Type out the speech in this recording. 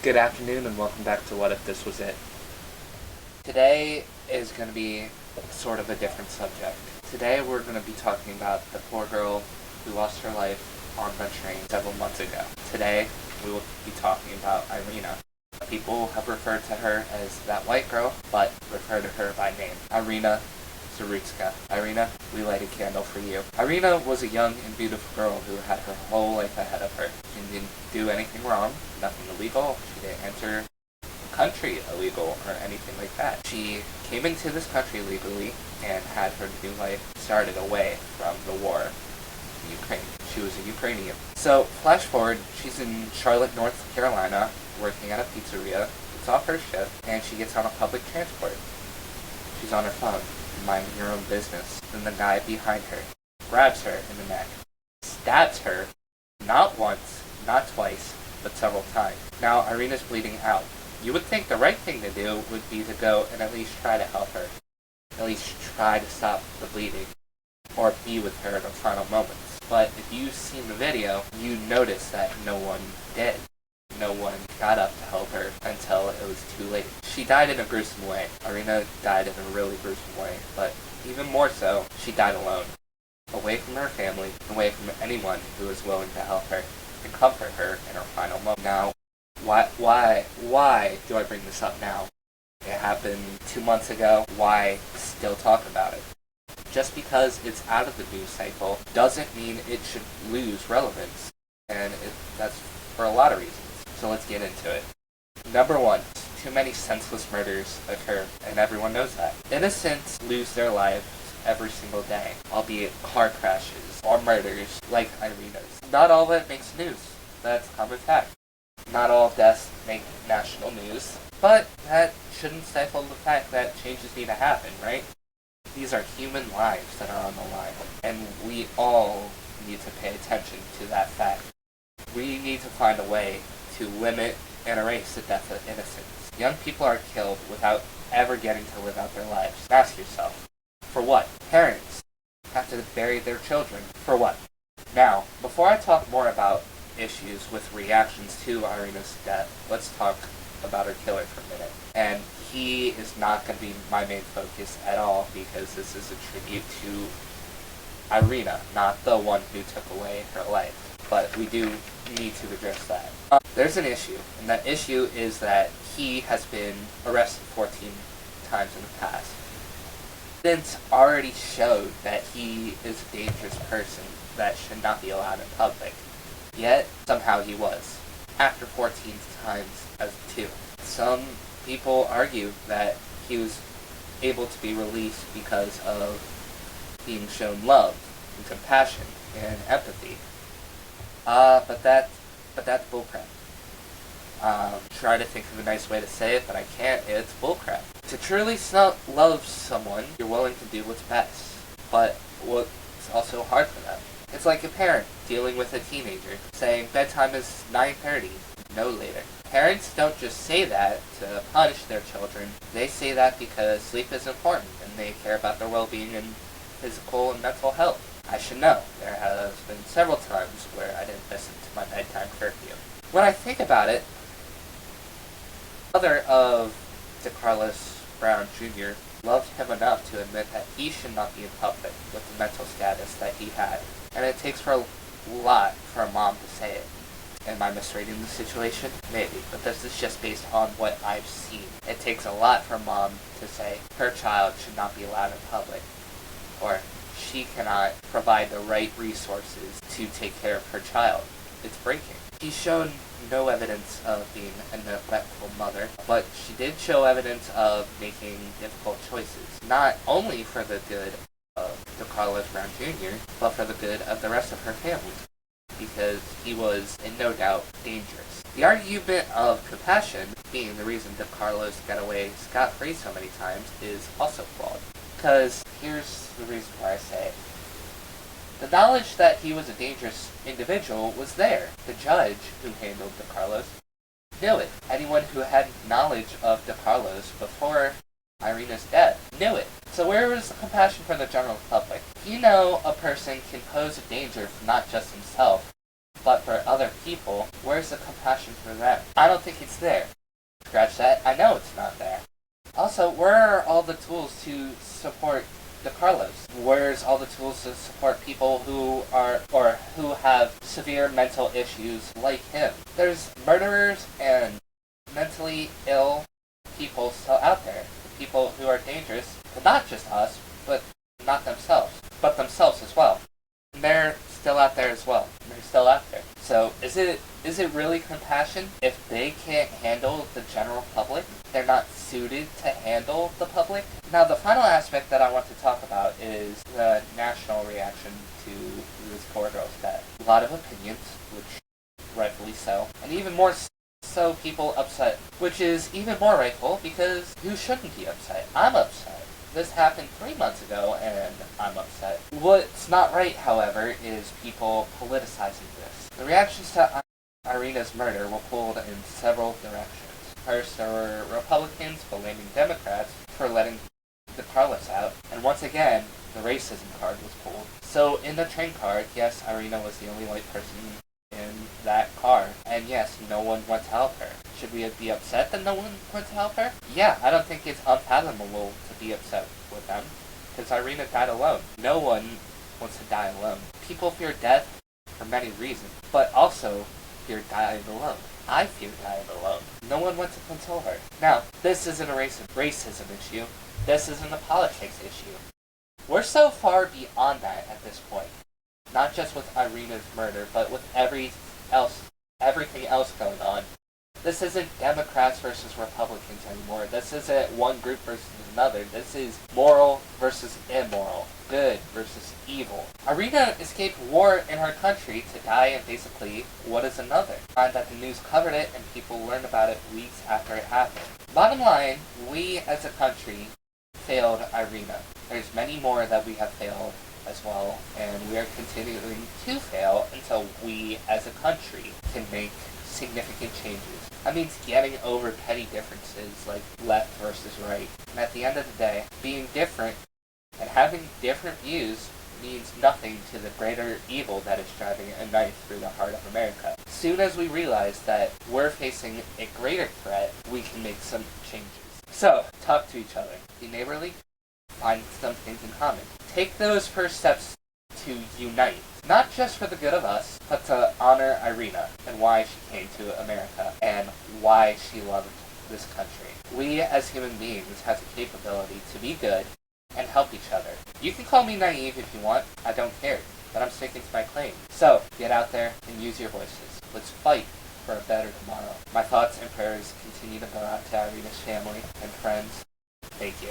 Good afternoon and welcome back to What If This Was It. Today is going to be sort of a different subject. Today we're going to be talking about the poor girl who lost her life on the train several months ago. Today we will be talking about Iryna. People have referred to her as that white girl, but refer to her by name. Iryna Zarutska. Iryna, we light a candle for you. Iryna was a young and beautiful girl who had her whole life ahead of her. She didn't do anything wrong, nothing illegal. She didn't enter the country illegal or anything like that. She came into this country legally and had her new life started away from the war in Ukraine. She was a Ukrainian. So, flash forward, she's in Charlotte, North Carolina, working at a pizzeria. It's off her shift, and she gets on a public transport. She's on her phone, minding her own business. Then the guy behind her grabs her in the neck, stabs her, not once, not twice, but several times. Now, Iryna's bleeding out. You would think the right thing to do would be to go and at least try to help her. At least try to stop the bleeding, or be with her in her final moments. But if you've seen the video, you notice that no one did. No one got up to help her until it was too late. She died in a gruesome way. Iryna died in a really gruesome way, but even more so, she died alone. Away from her family, away from anyone who was willing to help her and comfort her in her final moment. Now, why do I bring this up now? It happened 2 months ago. Why still talk about it? Just because it's out of the news cycle doesn't mean it should lose relevance. And that's for a lot of reasons. So let's get into it. Number one, too many senseless murders occur, and everyone knows that. Innocents lose their lives every single day, albeit car crashes or murders like Iryna's. Not all that makes news. That's common fact. Not all deaths make national news, but that shouldn't stifle the fact that changes need to happen, right? These are human lives that are on the line, and we all need to pay attention to that fact. We need to find a way to limit and erase the death of innocents. Young people are killed without ever getting to live out their lives. Ask yourself, for what? Parents have to bury their children. For what? Now, before I talk more about issues with reactions to Iryna's death, let's talk about her killer for a minute. And he is not going to be my main focus at all, because this is a tribute to Iryna, not the one who took away her life. But we do need to address that. There's an issue, and that issue is that he has been arrested 14 times in the past. Evidence already showed that he is a dangerous person that should not be allowed in public. Yet, somehow he was, after 14 times as two. Some people argue that he was able to be released because of being shown love and compassion and empathy. But that's bullcrap. Try to think of a nice way to say it, but I can't. It's bullcrap. To truly love someone, you're willing to do what's best, but what's also hard for them. It's like a parent dealing with a teenager, saying bedtime is 9:30, no later. Parents don't just say that to punish their children. They say that because sleep is important, and they care about their well-being and physical and mental health. I should know. There has been several times where I didn't listen to my bedtime curfew. When I think about it, the mother of DeCarlos Brown Jr. loved him enough to admit that he should not be in public with the mental status that he had. And it takes for a lot for a mom to say it. Am I misreading the situation? Maybe, but this is just based on what I've seen. It takes a lot for a mom to say her child should not be allowed in public, or she cannot provide the right resources to take care of her child. It's breaking. She's shown no evidence of being a neglectful mother, but she did show evidence of making difficult choices, not only for the good of DeCarlos Brown Jr., but for the good of the rest of her family, because he was, in no doubt, dangerous. The argument of compassion being the reason DeCarlos got away scot-free so many times is also flawed. Because here's the reason why I say it. The knowledge that he was a dangerous individual was there. The judge who handled DeCarlos knew it. Anyone who had knowledge of DeCarlos before Iryna's death knew it. So where was the compassion for the general public? You know a person can pose a danger for not just himself, But for other people, where's the compassion for them? I don't think it's there. Scratch that, I know it's not there. Also, where are all the tools to support the Carlos? Where's all the tools to support people who are, or who have severe mental issues like him? There's murderers and mentally ill people still out there. People who are dangerous, not just us, but not themselves, but themselves as well. And they're still out there as well. They're still out there. So is it really compassion if they can't handle the general public? They're not suited to handle the public? Now the final aspect that I want to talk about is the national reaction to this poor girl's death. A lot of opinions, which rightfully so, and even more so people upset, which is even more rightful because who shouldn't be upset? I'm upset. This happened 3 months ago, and I'm upset. What's not right, however, is people politicizing this. The reactions to Iryna's murder were pulled in several directions. First, there were Republicans blaming Democrats for letting the Carlos out, and once again, the racism card was pulled. So, in the train car, yes, Iryna was the only white person in that car, and yes, no one went to help her. Should we be upset that no one went to help her? Yeah, I don't think it's unfathomable to be upset with them, because Iryna died alone. No one wants to die alone. People fear death for many reasons, but also fear dying alone. I fear dying alone. No one went to console her. Now, this isn't a racism issue. This isn't a politics issue. We're so far beyond that at this point. Not just with Iryna's murder, but with everything else going on. This isn't Democrats versus Republicans anymore. This isn't one group versus another. This is moral versus immoral. Good versus evil. Iryna escaped war in her country to die in basically what is another. Find that the news covered it and people learned about it weeks after it happened. Bottom line, we as a country failed Iryna. There's many more that we have failed as well, and we are continuing to fail until we as a country can make significant changes. That means getting over petty differences like left versus right. And at the end of the day, being different and having different views means nothing to the greater evil that is driving a knife through the heart of America. Soon as we realize that we're facing a greater threat, we can make some changes. So, talk to each other. Be neighborly. Find some things in common. Take those first steps to unite. Not just for the good of us, but to honor Iryna and why she came to America and why she loved this country. We as human beings have the capability to be good and help each other. You can call me naive if you want, I don't care, but I'm sticking to my claim. So, get out there and use your voices. Let's fight for a better tomorrow. My thoughts and prayers continue to go out to Iryna's family and friends. Thank you.